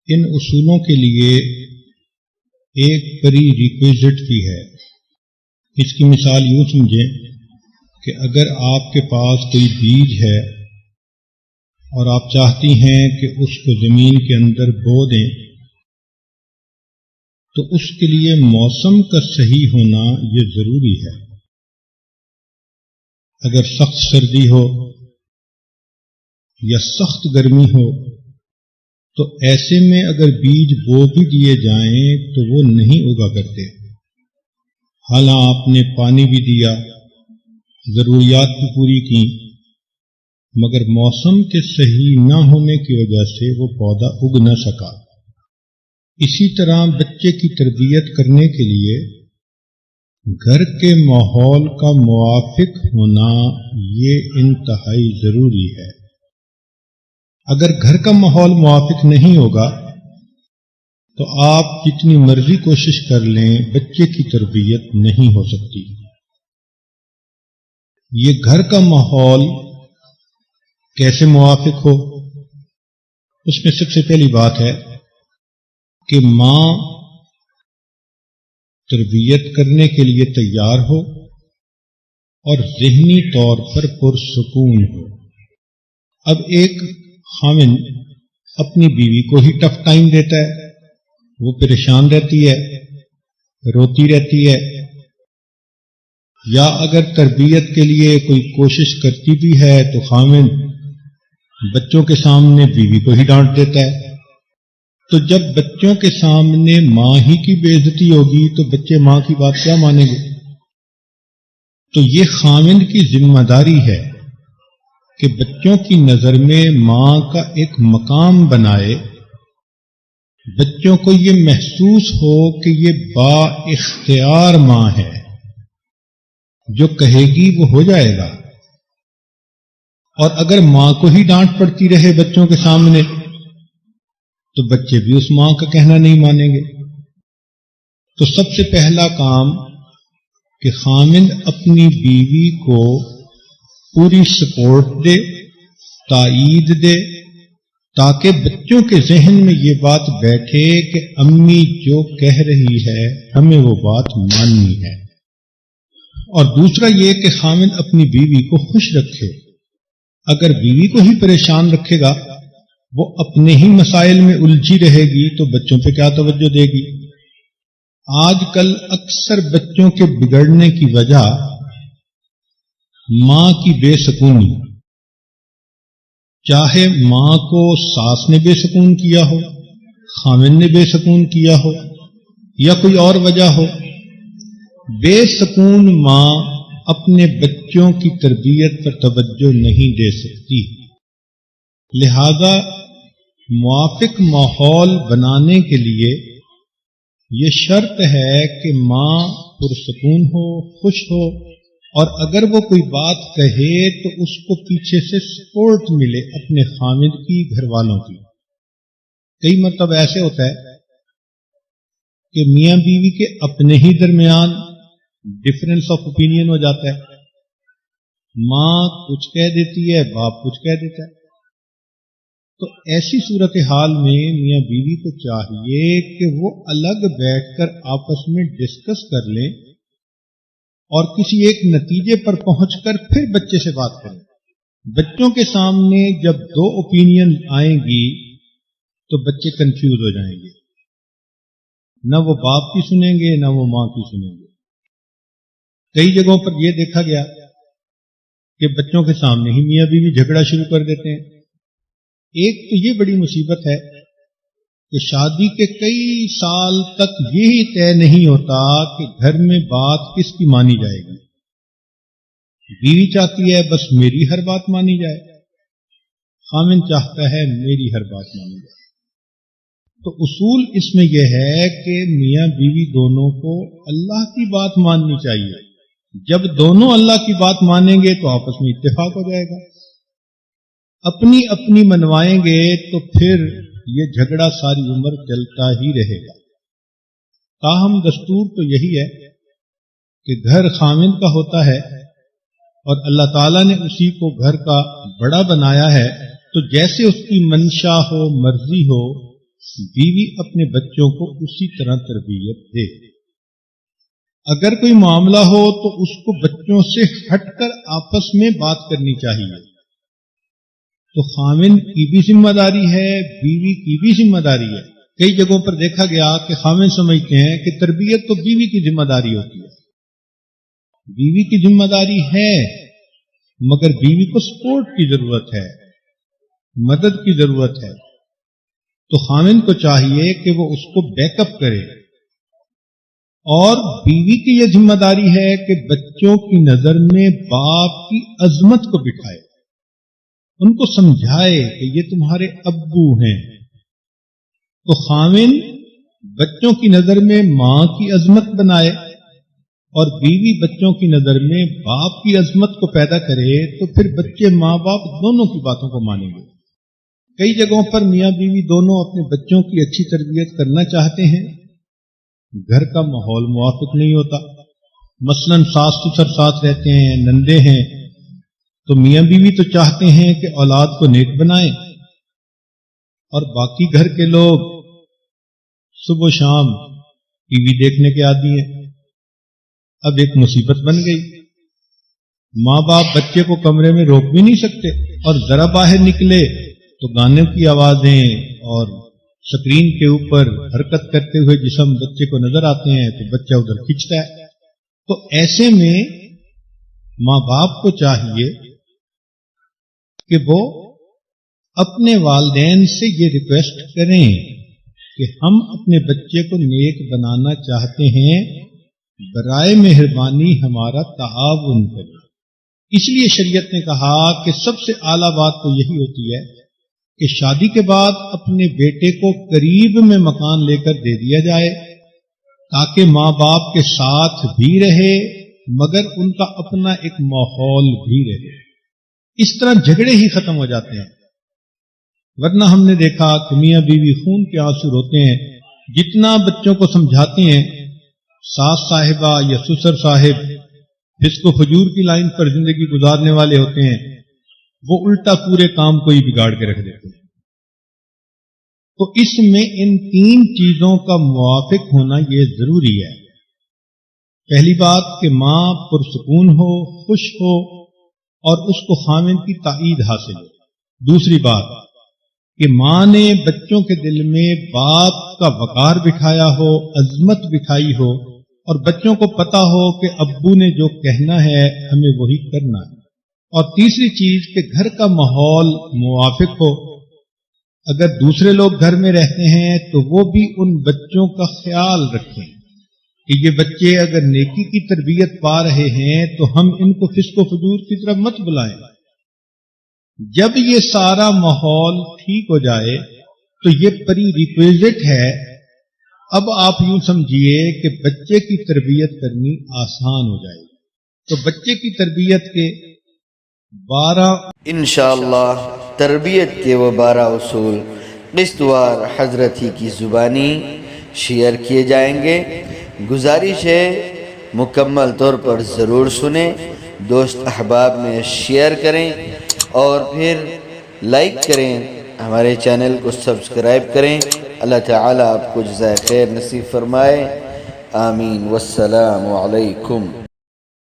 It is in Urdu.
ان اصولوں کے لیے ایک پری ریکویزٹ بھی ہے۔ اس کی مثال یوں سمجھیں کہ اگر آپ کے پاس کوئی بیج ہے اور آپ چاہتی ہیں کہ اس کو زمین کے اندر بو دیں، تو اس کے لیے موسم کا صحیح ہونا یہ ضروری ہے۔ اگر سخت سردی ہو یا سخت گرمی ہو تو ایسے میں اگر بیج بو بھی دیے جائیں تو وہ نہیں اگا کرتے، حالانکہ آپ نے پانی بھی دیا، ضروریات بھی پوری کی، مگر موسم کے صحیح نہ ہونے کی وجہ سے وہ پودا اگ نہ سکا۔ اسی طرح بچے کی تربیت کرنے کے لیے گھر کے ماحول کا موافق ہونا یہ انتہائی ضروری ہے۔ اگر گھر کا ماحول موافق نہیں ہوگا تو آپ جتنی مرضی کوشش کر لیں بچے کی تربیت نہیں ہو سکتی۔ یہ گھر کا ماحول کیسے موافق ہو؟ اس میں سب سے پہلی بات ہے کہ ماں تربیت کرنے کے لیے تیار ہو اور ذہنی طور پر پرسکون ہو۔ اب ایک خاوند اپنی بیوی کو ہی ٹف ٹائم دیتا ہے، وہ پریشان رہتی ہے، روتی رہتی ہے، یا اگر تربیت کے لیے کوئی کوشش کرتی بھی ہے تو خاوند بچوں کے سامنے بیوی کو ہی ڈانٹ دیتا ہے۔ تو جب بچوں کے سامنے ماں ہی کی بے عزتی ہوگی تو بچے ماں کی بات کیا مانیں گے؟ تو یہ خاوند کی ذمہ داری ہے کہ بچوں کی نظر میں ماں کا ایک مقام بنائے، بچوں کو یہ محسوس ہو کہ یہ با اختیار ماں ہے، جو کہے گی وہ ہو جائے گا۔ اور اگر ماں کو ہی ڈانٹ پڑتی رہے بچوں کے سامنے تو بچے بھی اس ماں کا کہنا نہیں مانیں گے۔ تو سب سے پہلا کام کہ خاوند اپنی بیوی کو پوری سپورٹ دے، تائید دے، تاکہ بچوں کے ذہن میں یہ بات بیٹھے کہ امی جو کہہ رہی ہے ہمیں وہ بات ماننی ہے۔ اور دوسرا یہ کہ خاوند اپنی بیوی کو خوش رکھے۔ اگر بیوی کو ہی پریشان رکھے گا، وہ اپنے ہی مسائل میں الجھی رہے گی تو بچوں پہ کیا توجہ دے گی؟ آج کل اکثر بچوں کے بگڑنے کی وجہ ماں کی بے سکونی، چاہے ماں کو ساس نے بے سکون کیا ہو، خاوند نے بے سکون کیا ہو، یا کوئی اور وجہ ہو، بے سکون ماں اپنے بچوں کی تربیت پر توجہ نہیں دے سکتی۔ لہذا موافق ماحول بنانے کے لیے یہ شرط ہے کہ ماں پرسکون ہو، خوش ہو، اور اگر وہ کوئی بات کہے تو اس کو پیچھے سے سپورٹ ملے اپنے خاوند کی، گھر والوں کی۔ کئی مرتبہ ایسے ہوتا ہے کہ میاں بیوی کے اپنے ہی درمیان ڈفرنس آف اوپینین ہو جاتا ہے، ماں کچھ کہہ دیتی ہے، باپ کچھ کہہ دیتا ہے۔ تو ایسی صورتحال میں میاں بیوی کو چاہیے کہ وہ الگ بیٹھ کر آپس میں ڈسکس کر لیں اور کسی ایک نتیجے پر پہنچ کر پھر بچے سے بات کریں۔ بچوں کے سامنے جب دو اوپینین آئیں گی تو بچے کنفیوز ہو جائیں گے، نہ وہ باپ کی سنیں گے نہ وہ ماں کی سنیں گے۔ کئی جگہوں پر یہ دیکھا گیا کہ بچوں کے سامنے ہی میاں بیوی جھگڑا شروع کر دیتے ہیں۔ ایک تو یہ بڑی مصیبت ہے کہ شادی کے کئی سال تک یہی طے نہیں ہوتا کہ گھر میں بات کس کی مانی جائے گی۔ بیوی چاہتی ہے بس میری ہر بات مانی جائے، خاوند چاہتا ہے میری ہر بات مانی جائے۔ تو اصول اس میں یہ ہے کہ میاں بیوی دونوں کو اللہ کی بات ماننی چاہیے۔ جب دونوں اللہ کی بات مانیں گے تو آپس میں اتفاق ہو جائے گا۔ اپنی اپنی منوائیں گے تو پھر یہ جھگڑا ساری عمر چلتا ہی رہے گا۔ تاہم دستور تو یہی ہے کہ گھر خاوند کا ہوتا ہے اور اللہ تعالیٰ نے اسی کو گھر کا بڑا بنایا ہے، تو جیسے اس کی منشا ہو، مرضی ہو، بیوی اپنے بچوں کو اسی طرح تربیت دے۔ اگر کوئی معاملہ ہو تو اس کو بچوں سے ہٹ کر آپس میں بات کرنی چاہیے۔ تو خاوند کی بھی ذمہ داری ہے، بیوی کی بھی ذمہ داری ہے۔ کئی جگہوں پر دیکھا گیا کہ خاوند سمجھتے ہیں کہ تربیت تو بیوی کی ذمہ داری ہوتی ہے۔ بیوی کی ذمہ داری ہے، مگر بیوی کو سپورٹ کی ضرورت ہے، مدد کی ضرورت ہے۔ تو خاوند کو چاہیے کہ وہ اس کو بیک اپ کرے، اور بیوی کی یہ ذمہ داری ہے کہ بچوں کی نظر میں باپ کی عظمت کو بٹھائے، ان کو سمجھائے کہ یہ تمہارے ابو ہیں۔ تو خاوند بچوں کی نظر میں ماں کی عظمت بنائے اور بیوی بچوں کی نظر میں باپ کی عظمت کو پیدا کرے، تو پھر بچے ماں باپ دونوں کی باتوں کو مانیں گے۔ کئی جگہوں پر میاں بیوی دونوں اپنے بچوں کی اچھی تربیت کرنا چاہتے ہیں، گھر کا ماحول موافق نہیں ہوتا۔ مثلاً ساس سسر ساتھ رہتے ہیں، نندے ہیں، تو میاں بیوی تو چاہتے ہیں کہ اولاد کو نیک بنائیں، اور باقی گھر کے لوگ صبح و شام ٹی وی دیکھنے کے عادی ہیں۔ اب ایک مصیبت بن گئی، ماں باپ بچے کو کمرے میں روک بھی نہیں سکتے، اور ذرا باہر نکلے تو گانے کی آوازیں اور سکرین کے اوپر حرکت کرتے ہوئے جسم بچے کو نظر آتے ہیں، تو بچہ ادھر کھنچتا ہے۔ تو ایسے میں ماں باپ کو چاہیے کہ وہ اپنے والدین سے یہ ریکویسٹ کریں کہ ہم اپنے بچے کو نیک بنانا چاہتے ہیں، برائے مہربانی ہمارا تعاون کریں۔ اس لیے شریعت نے کہا کہ سب سے اعلیٰ بات تو یہی ہوتی ہے کہ شادی کے بعد اپنے بیٹے کو قریب میں مکان لے کر دے دیا جائے، تاکہ ماں باپ کے ساتھ بھی رہے مگر ان کا اپنا ایک ماحول بھی رہے۔ اس طرح جھگڑے ہی ختم ہو جاتے ہیں۔ ورنہ ہم نے دیکھا کہ میاں بیوی خون کے آنسو روتے ہیں، جتنا بچوں کو سمجھاتے ہیں، ساس صاحبہ یا سسر صاحب فسق و فجور کی لائن پر زندگی گزارنے والے ہوتے ہیں، وہ الٹا پورے کام کو ہی بگاڑ کے رکھ دیتے ہیں۔ تو اس میں ان تین چیزوں کا موافق ہونا یہ ضروری ہے۔ پہلی بات کہ ماں پرسکون ہو، خوش ہو، اور اس کو خاوند کی تائید حاصل ہو۔ دوسری بات کہ ماں نے بچوں کے دل میں باپ کا وقار بٹھایا ہو، عظمت بٹھائی ہو، اور بچوں کو پتا ہو کہ ابو نے جو کہنا ہے ہمیں وہی کرنا ہے۔ اور تیسری چیز کہ گھر کا ماحول موافق ہو۔ اگر دوسرے لوگ گھر میں رہتے ہیں تو وہ بھی ان بچوں کا خیال رکھیں کہ یہ بچے اگر نیکی کی تربیت پا رہے ہیں تو ہم ان کو فسق و فجور کی طرف مت بلائیں۔ جب یہ سارا ماحول ٹھیک ہو جائے تو یہ پری ریکویزٹ ہے، اب آپ یوں سمجھیے کہ بچے کی تربیت کرنی آسان ہو جائے گی۔ تو بچے کی تربیت کے 12 انشاءاللہ تربیت کے وہ 12 اصول قسط وار حضرت ہی کی زبانی شیئر کیے جائیں گے۔ گزارش ہے مکمل طور پر ضرور سنیں، دوست احباب میں شیئر کریں، اور پھر لائک کریں، ہمارے چینل کو سبسکرائب کریں۔ اللہ تعالیٰ آپ کو جزائے خیر نصیب فرمائے، آمین۔ والسلام علیکم۔